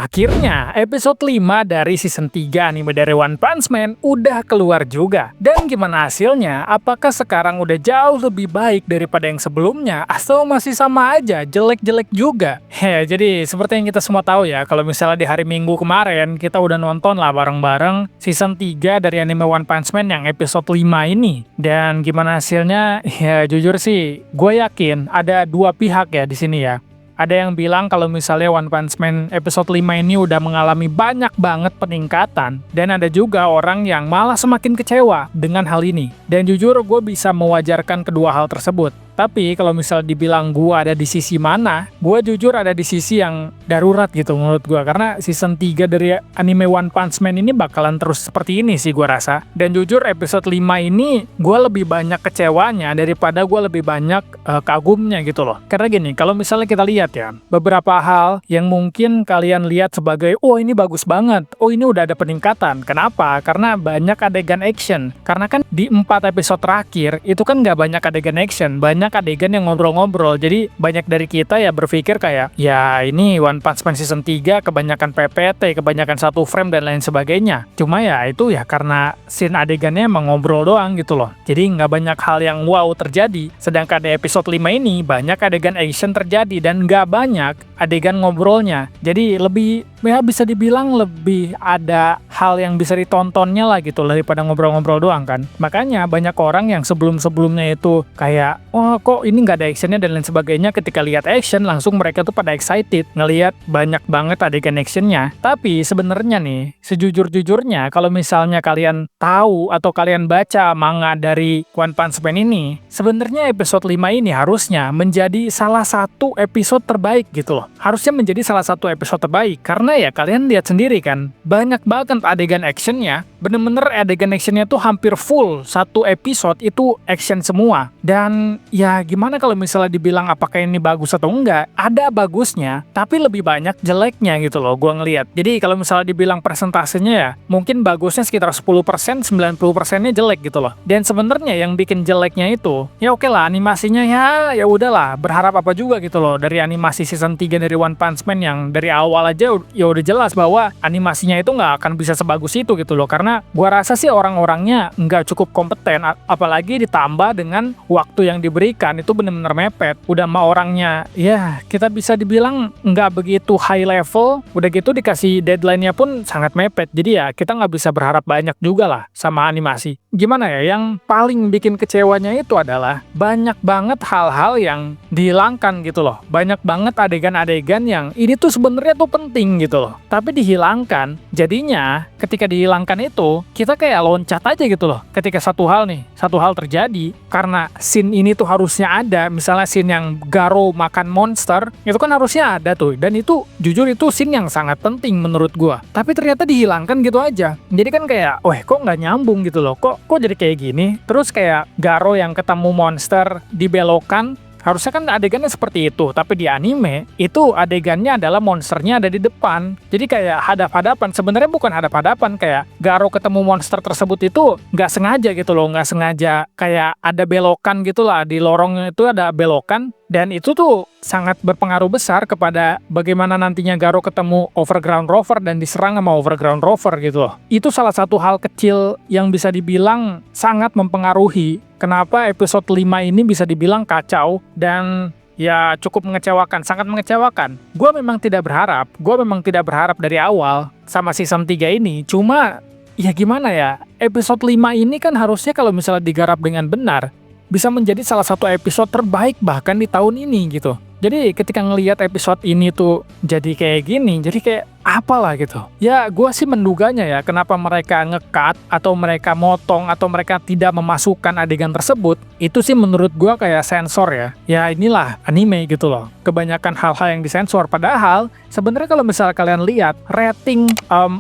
Akhirnya, episode 5 dari season 3 anime dari One Punch Man udah keluar juga. Dan gimana hasilnya? Apakah sekarang udah jauh lebih baik daripada yang sebelumnya? Atau masih sama aja, jelek-jelek juga? Jadi seperti yang kita semua tahu ya, kalau misalnya di hari Minggu kemarin, kita udah nonton lah bareng-bareng season 3 dari anime One Punch Man yang episode 5 ini. Dan gimana hasilnya? Ya jujur sih, gue yakin ada dua pihak ya di sini ya. Ada yang bilang kalau misalnya One Punch Man episode 5 ini udah mengalami banyak banget peningkatan. Dan ada juga orang yang malah semakin kecewa dengan hal ini. Dan jujur gue bisa mewajarkan kedua hal tersebut. Tapi kalau misalnya dibilang gue ada di sisi mana, gue jujur ada di sisi yang darurat gitu menurut gue. Karena season 3 dari anime One Punch Man ini bakalan terus seperti ini sih gue rasa. Dan jujur episode 5 ini gue lebih banyak kecewanya daripada gue lebih banyak kagumnya gitu loh. Karena gini, kalau misalnya kita lihat ya, beberapa hal yang mungkin kalian lihat sebagai, oh ini bagus banget, oh ini udah ada peningkatan. Kenapa? Karena banyak adegan action. Karena kan di 4 episode terakhir, itu kan nggak banyak adegan action, banyak adegan yang ngobrol-ngobrol. Jadi banyak dari kita ya berpikir kayak, ya ini One Punch Man season 3 kebanyakan PPT, kebanyakan satu frame dan lain sebagainya. Cuma ya itu ya karena scene adegannya emang ngobrol doang gitu loh. Jadi nggak banyak hal yang wow terjadi. Sedangkan di episode 5 ini banyak adegan action terjadi dan nggak banyak adegan ngobrolnya. Jadi lebih, ya bisa dibilang lebih ada hal yang bisa ditontonnya lah gitu daripada ngobrol-ngobrol doang kan. Makanya banyak orang yang sebelum-sebelumnya itu kayak, oh kok ini nggak ada actionnya dan lain sebagainya, ketika lihat action langsung mereka tuh pada excited ngelihat banyak banget adegan actionnya. Tapi sebenarnya nih, sejujur-jujurnya kalau misalnya kalian tahu atau kalian baca manga dari One Punch Man ini, sebenarnya episode 5 ini harusnya menjadi salah satu episode terbaik gitu loh. Harusnya menjadi salah satu episode terbaik karena ya kalian lihat sendiri kan, banyak banget adegan actionnya, bener-bener adegan actionnya tuh hampir full satu episode itu action semua. Dan ya gimana kalau misalnya dibilang apakah ini bagus atau enggak, ada bagusnya tapi lebih banyak jeleknya gitu loh gua ngelihat. Jadi kalau misalnya dibilang persentasenya ya mungkin bagusnya sekitar 10%, 90%-nya jelek gitu loh. Dan sebenarnya yang bikin jeleknya itu ya oke lah, animasinya ya udahlah, berharap apa juga gitu loh dari animasi season 3 dari One Punch Man yang dari awal aja ya udah jelas bahwa animasinya itu nggak akan bisa sebagus itu gitu loh. Karena gua rasa sih orang-orangnya nggak cukup kompeten, apalagi ditambah dengan waktu yang diberikan itu bener-bener mepet. Udah mah orangnya ya kita bisa dibilang nggak begitu high level, udah gitu dikasih deadline-nya pun sangat mepet. Jadi ya kita nggak bisa berharap banyak juga lah sama animasi. Gimana ya, yang paling bikin kecewanya itu adalah banyak banget hal-hal yang dihilangkan gitu loh. Banyak banget adegan-adegan yang ini tuh sebenarnya tuh penting gitu loh, tapi dihilangkan. Jadinya ketika dihilangkan itu kita kayak loncat aja gitu loh. Ketika satu hal terjadi, karena scene ini tuh harusnya ada, misalnya scene yang Garo makan monster, itu kan harusnya ada tuh, dan itu jujur itu scene yang sangat penting menurut gua, tapi ternyata dihilangkan gitu aja. Jadi kan kayak, kok nggak nyambung gitu loh, kok jadi kayak gini. Terus kayak Garo yang ketemu monster dibelokkan, harusnya kan adegannya seperti itu, tapi di anime itu adegannya adalah monsternya ada di depan. Jadi kayak hadap-hadapan, sebenarnya bukan hadap-hadapan, kayak Garo ketemu monster tersebut itu nggak sengaja gitu loh, nggak sengaja kayak ada belokan gitu lah, di lorong itu ada belokan. Dan itu tuh sangat berpengaruh besar kepada bagaimana nantinya Garo ketemu Overground Rover dan diserang sama Overground Rover gitu loh. Itu salah satu hal kecil yang bisa dibilang sangat mempengaruhi kenapa episode 5 ini bisa dibilang kacau dan ya cukup mengecewakan, sangat mengecewakan. Gue memang tidak berharap dari awal sama season 3 ini. Cuma ya gimana ya, episode 5 ini kan harusnya kalau misalnya digarap dengan benar bisa menjadi salah satu episode terbaik bahkan di tahun ini gitu. Jadi ketika ngelihat episode ini tuh jadi kayak gini, jadi kayak apalah gitu. Ya gue sih menduganya ya kenapa mereka nge-cut atau mereka motong atau mereka tidak memasukkan adegan tersebut, itu sih menurut gue kayak sensor ya. Ya inilah anime gitu loh. Kebanyakan hal-hal yang disensor. Padahal sebenarnya kalau misalnya kalian lihat rating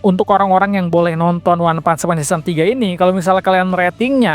untuk orang-orang yang boleh nonton One Punch Man season 3 ini, kalau misalnya kalian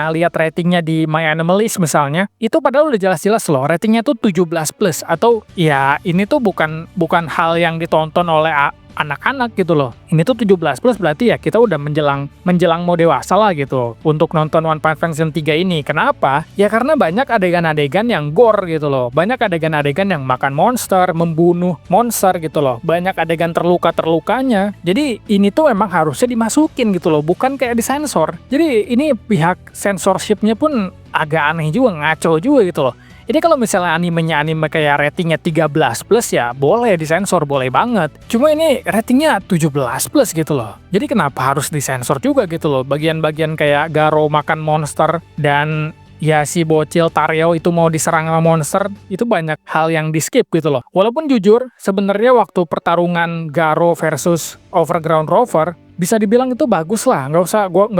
lihat ratingnya di My Animalist misalnya, itu padahal udah jelas-jelas loh ratingnya tuh 17+ atau ya ini tuh bukan hal yang ditonton oleh anak-anak gitu loh. Ini tuh 17 plus berarti ya kita udah menjelang mau dewasa lah gitu untuk nonton One Punch Man Season 3 ini. Kenapa? Ya karena banyak adegan-adegan yang gore gitu loh. Banyak adegan-adegan yang makan monster, membunuh monster gitu loh. Banyak adegan terluka-terlukanya. Jadi ini tuh emang harusnya dimasukin gitu loh, bukan kayak disensor. Jadi ini pihak censorship-nya pun agak aneh juga, ngaco juga gitu loh. Ini kalau misalnya anime kayak ratingnya 13 plus ya boleh disensor, boleh banget. Cuma ini ratingnya 17 plus gitu loh. Jadi kenapa harus disensor juga gitu loh? Bagian-bagian kayak Garo makan monster dan ya si bocil Taryo itu mau diserang sama monster, itu banyak hal yang di skip gitu loh. Walaupun jujur, sebenarnya waktu pertarungan Garo versus Overground Rover, bisa dibilang itu bagus lah, nggak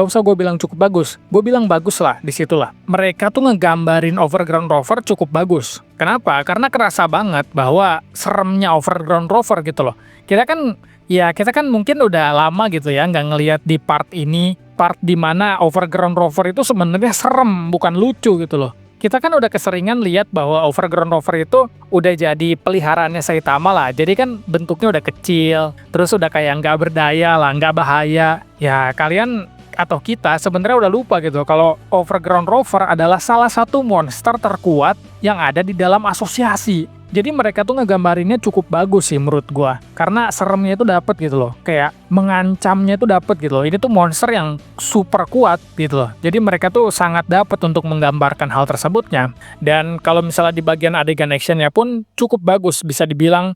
usah gue bilang cukup bagus, gue bilang bagus lah di situlah. Mereka tuh ngegambarin Overground Rover cukup bagus. Kenapa? Karena kerasa banget bahwa seremnya Overground Rover gitu loh. Kita kan mungkin udah lama gitu ya nggak ngelihat di part ini, part dimana Overground Rover itu sebenarnya serem, bukan lucu gitu loh. Kita kan udah keseringan lihat bahwa Overground Rover itu udah jadi peliharaannya Saitama lah. Jadi kan bentuknya udah kecil, terus udah kayak nggak berdaya lah, nggak bahaya. Ya kalian atau kita sebenarnya udah lupa gitu kalau Overground Rover adalah salah satu monster terkuat yang ada di dalam asosiasi. Jadi mereka tuh ngegambarinnya cukup bagus sih menurut gua. Karena seremnya itu dapet gitu loh. Kayak mengancamnya itu dapet gitu loh. Ini tuh monster yang super kuat gitu loh. Jadi mereka tuh sangat dapet untuk menggambarkan hal tersebutnya. Dan kalau misalnya di bagian adegan actionnya pun cukup bagus. Bisa dibilang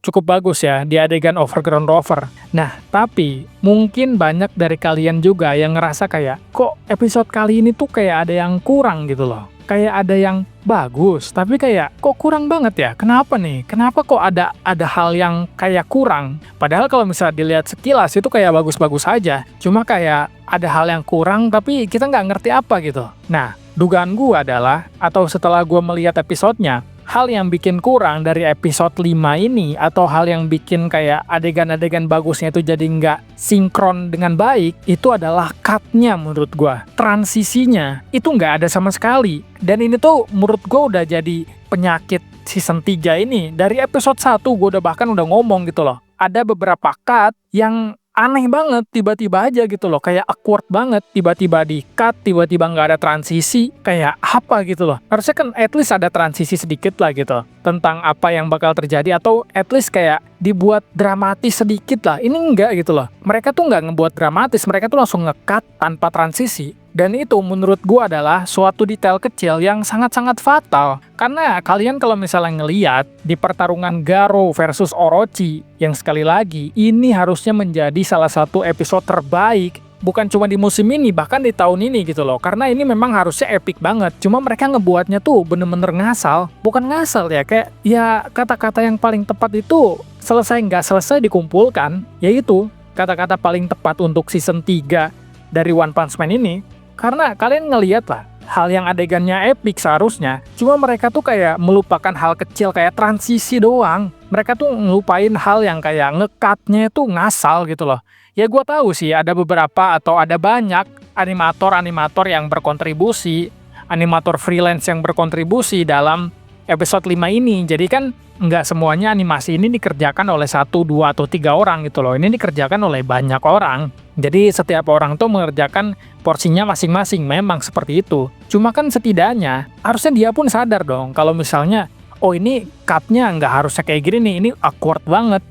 cukup bagus ya di adegan Overground Rover. Nah, tapi mungkin banyak dari kalian juga yang ngerasa kayak, kok episode kali ini tuh kayak ada yang kurang gitu loh. Kayak ada yang bagus, tapi kayak kok kurang banget ya? Kenapa nih? Kenapa kok ada hal yang kayak kurang? Padahal kalau misalnya dilihat sekilas itu kayak bagus-bagus aja. Cuma kayak ada hal yang kurang, tapi kita nggak ngerti apa gitu. Nah, dugaan gue adalah, atau setelah gue melihat episodenya, hal yang bikin kurang dari episode 5 ini, atau hal yang bikin kayak adegan-adegan bagusnya itu jadi nggak sinkron dengan baik, itu adalah cut-nya menurut gua. Transisinya itu nggak ada sama sekali. Dan ini tuh menurut gua udah jadi penyakit season 3 ini. Dari episode 1 gua bahkan udah ngomong gitu loh. Ada beberapa cut yang aneh banget, tiba-tiba aja gitu loh, kayak awkward banget, tiba-tiba di-cut, tiba-tiba nggak ada transisi, kayak apa gitu loh. Harusnya kan at least ada transisi sedikit lah gitu, tentang apa yang bakal terjadi, atau at least kayak dibuat dramatis sedikit lah. Ini enggak gitu loh. Mereka tuh nggak ngebuat dramatis, mereka tuh langsung nge-cut tanpa transisi. Dan itu menurut gua adalah suatu detail kecil yang sangat-sangat fatal. Karena kalian kalau misalnya ngeliat di pertarungan Garo versus Orochi, yang sekali lagi, ini harusnya menjadi salah satu episode terbaik. Bukan cuma di musim ini, bahkan di tahun ini gitu loh. Karena ini memang harusnya epic banget. Cuma mereka ngebuatnya tuh bener-bener ngasal. Bukan ngasal ya, kayak ya kata-kata yang paling tepat itu selesai nggak selesai dikumpulkan. Yaitu kata-kata paling tepat untuk season 3 dari One Punch Man ini. Karena kalian ngeliat lah, hal yang adegannya epic seharusnya, cuma mereka tuh kayak melupakan hal kecil kayak transisi doang. Mereka tuh ngelupain hal yang kayak nge-cut-nya itu ngasal gitu loh. Ya gue tahu sih ada beberapa atau ada banyak animator-animator yang berkontribusi, animator freelance yang berkontribusi dalam episode 5 ini. Jadi kan nggak semuanya animasi ini dikerjakan oleh 1, 2, atau 3 orang gitu loh. Ini dikerjakan oleh banyak orang. Jadi setiap orang tuh mengerjakan porsinya masing-masing, memang seperti itu. Cuma kan setidaknya harusnya dia pun sadar dong kalau misalnya, oh ini cut-nya nggak harusnya kayak gini nih, ini awkward banget.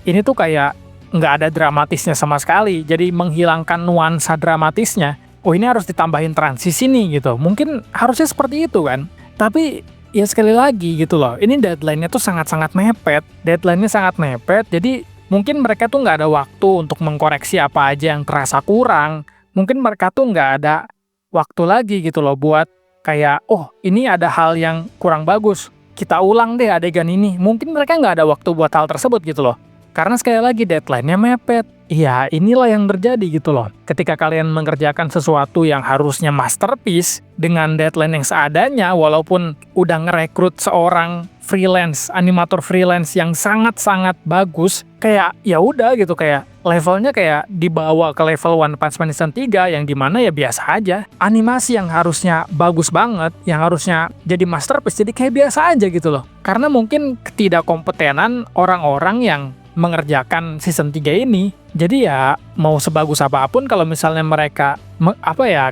Ini tuh kayak nggak ada dramatisnya sama sekali, jadi menghilangkan nuansa dramatisnya. Oh ini harus ditambahin transisi nih gitu. Mungkin harusnya seperti itu kan. Tapi ya sekali lagi gitu loh, ini deadline-nya tuh sangat-sangat mepet. Deadline-nya sangat mepet, jadi mungkin mereka tuh nggak ada waktu untuk mengkoreksi apa aja yang terasa kurang. Mungkin mereka tuh nggak ada waktu lagi gitu loh buat kayak, oh ini ada hal yang kurang bagus, kita ulang deh adegan ini. Mungkin mereka nggak ada waktu buat hal tersebut gitu loh. Karena sekali lagi deadline-nya mepet. Iya, inilah yang terjadi gitu loh. Ketika kalian mengerjakan sesuatu yang harusnya masterpiece dengan deadline yang seadanya, walaupun udah ngerekrut seorang freelance, animator freelance yang sangat-sangat bagus, kayak ya udah gitu, kayak levelnya kayak dibawa ke level One Punch Man Season 3 yang dimana ya biasa aja. Animasi yang harusnya bagus banget, yang harusnya jadi masterpiece, jadi kayak biasa aja gitu loh. Karena mungkin ketidakkompetenan orang-orang yang mengerjakan season 3 ini. Jadi ya mau sebagus apapun kalau misalnya mereka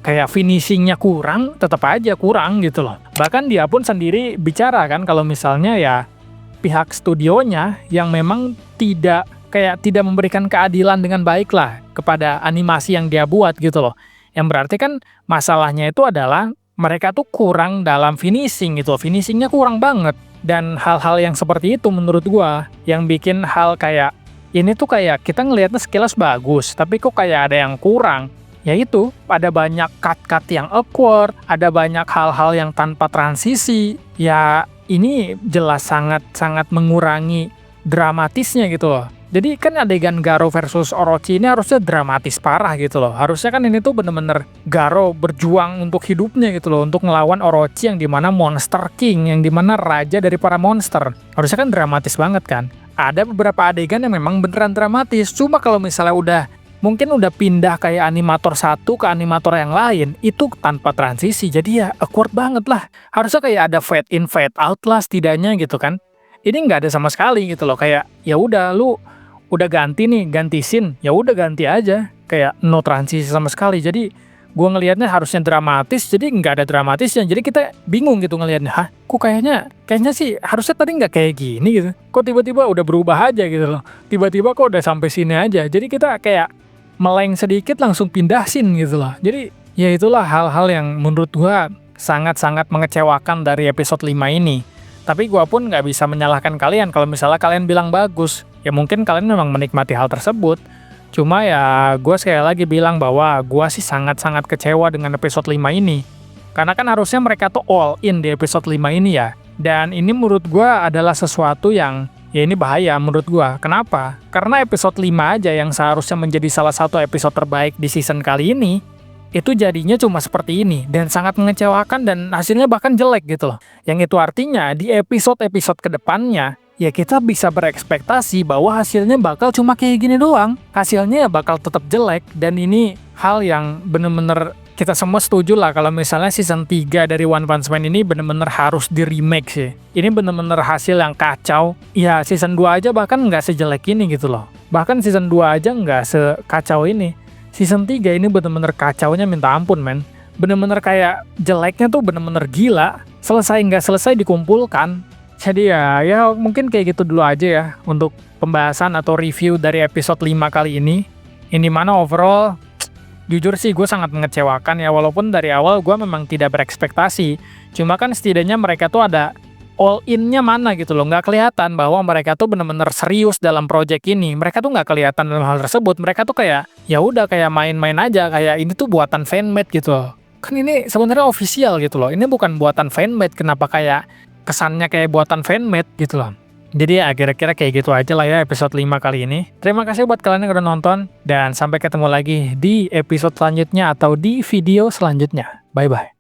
kayak finishingnya kurang, tetap aja kurang gitu loh. Bahkan dia pun sendiri bicara kan kalau misalnya ya pihak studionya yang memang tidak memberikan keadilan dengan baik lah kepada animasi yang dia buat gitu loh. Yang berarti kan masalahnya itu adalah mereka tuh kurang dalam finishing gitu. Finishingnya kurang banget. Dan hal-hal yang seperti itu menurut gua yang bikin hal kayak ini tuh kayak kita ngelihatnya sekilas bagus, tapi kok kayak ada yang kurang. Yaitu ada banyak cut-cut yang awkward, ada banyak hal-hal yang tanpa transisi. Ya ini jelas sangat-sangat mengurangi dramatisnya gitu loh. Jadi kan adegan Garo versus Orochi ini harusnya dramatis parah gitu loh. Harusnya kan ini tuh bener-bener Garo berjuang untuk hidupnya gitu loh, untuk ngelawan Orochi yang dimana Monster King, yang dimana raja dari para monster. Harusnya kan dramatis banget kan. Ada beberapa adegan yang memang beneran dramatis. Cuma kalau misalnya mungkin udah pindah kayak animator satu ke animator yang lain, itu tanpa transisi. Jadi ya awkward banget lah. Harusnya kayak ada fade in fade out lah setidaknya gitu kan. Ini nggak ada sama sekali gitu loh. Kayak ya udah lu udah ganti nih, ganti scene, ya udah ganti aja. Kayak no transisi sama sekali. Jadi gua ngelihatnya harusnya dramatis, jadi nggak ada dramatisnya. Jadi kita bingung gitu ngelihatnya. Hah, kok kayaknya sih harusnya tadi nggak kayak gini gitu. Kok tiba-tiba udah berubah aja gitu loh. Tiba-tiba kok udah sampai sini aja. Jadi kita kayak meleng sedikit langsung pindah scene gitu loh. Jadi ya itulah hal-hal yang menurut gua sangat-sangat mengecewakan dari episode 5 ini. Tapi gua pun nggak bisa menyalahkan kalian kalau misalnya kalian bilang bagus. Ya mungkin kalian memang menikmati hal tersebut. Cuma ya gue sekali lagi bilang bahwa gue sih sangat-sangat kecewa dengan episode 5 ini. Karena kan harusnya mereka tuh all in di episode 5 ini ya. Dan ini menurut gue adalah sesuatu yang ya ini bahaya menurut gue. Kenapa? Karena episode 5 aja yang seharusnya menjadi salah satu episode terbaik di season kali ini, itu jadinya cuma seperti ini. Dan sangat mengecewakan dan hasilnya bahkan jelek gitu loh. Yang itu artinya di episode-episode kedepannya, ya kita bisa berekspektasi bahwa hasilnya bakal cuma kayak gini doang. Hasilnya bakal tetap jelek, dan ini hal yang bener-bener kita semua setuju lah kalau misalnya season 3 dari One Punch Man ini bener-bener harus di-remake sih. Ini bener-bener hasil yang kacau. Ya season 2 aja bahkan nggak sejelek ini gitu loh. Bahkan season 2 aja nggak sekacau ini. Season 3 ini bener-bener kacaunya minta ampun men. Bener-bener kayak jeleknya tuh bener-bener gila. Selesai nggak selesai dikumpulkan. Jadi ya mungkin kayak gitu dulu aja ya untuk pembahasan atau review dari episode 5 kali ini. Ini mana overall, jujur sih gue sangat mengecewakan ya, walaupun dari awal gue memang tidak berekspektasi. Cuma kan setidaknya mereka tuh ada all in-nya mana gitu loh. Nggak kelihatan bahwa mereka tuh bener-bener serius dalam project ini. Mereka tuh nggak kelihatan dalam hal tersebut. Mereka tuh kayak, ya udah kayak main-main aja, kayak ini tuh buatan fanmade gitu loh. Kan ini sebenarnya official gitu loh. Ini bukan buatan fanmade, kenapa kayak kesannya kayak buatan fanmade gitu loh. Jadi ya kira-kira kayak gitu aja lah ya episode 5 kali ini. Terima kasih buat kalian yang udah nonton, dan sampai ketemu lagi di episode selanjutnya atau di video selanjutnya. Bye-bye.